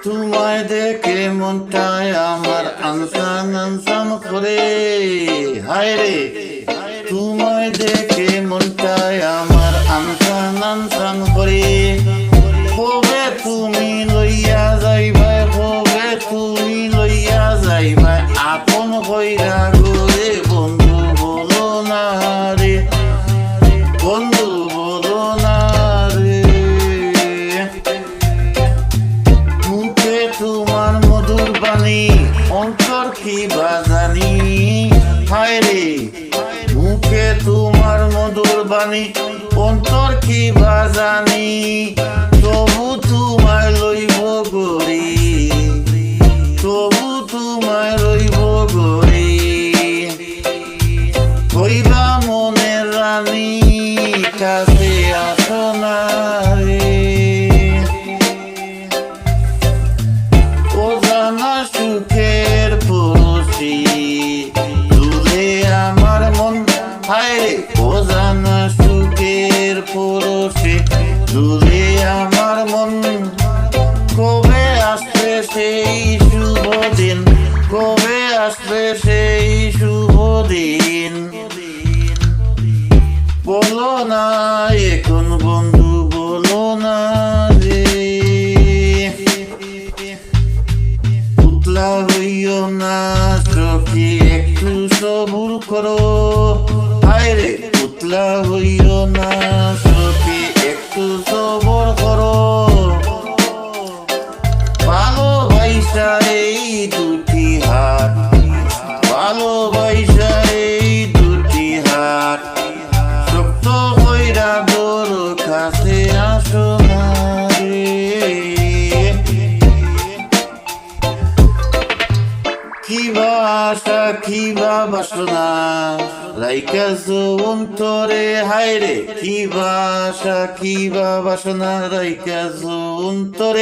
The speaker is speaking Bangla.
তোমায় দেখে মনটায় আমার আনসান আনসান করে, হায় রে তোমায় দেখে মনটায় আমার আনসান আনসান করে। কবে তুমি লইয়া যাইবা, কবে তুমি লইয়া যাইবা আপন কইরা গোরে বন্ধু বলো না রে, বন্ধু বলো না রে। মুখে তোমার মধুর বাণী অন্তর কি বাজানি, হায় রে মুখে তোমার মধুর বাণী অন্তর কি বাজানি। তবু তোমায় লইব গরি, তবু তোমায় লইব গরি। কইবা মনের রানী কাছে আসো না রে। অজানা সুখের পরশি তুলে আমার মন, হায় রে অজানা সুখের পরশি তুলে আমার মন। কবে আসবে সেই শুভ দিন, কবে আসবে সেই শুভ দিন। বলো না এখন বন্ধু বলো না রে। উতলা হইও না সখী একটু সবুর করো, হায় রে উতলা হইও না সখী একটু সবর করো। ভালোবাসা এই দুটি হাত, ভালোবাসা এই দুটি হাত শক্ত কইরা তোর কাছে আসো না রে। কিবা আশা কিবা বাসনা রাইখাছো অন্তরে, হায় রে কিবা আশা কিবা বাসনা রাইখাছো অন্তরে।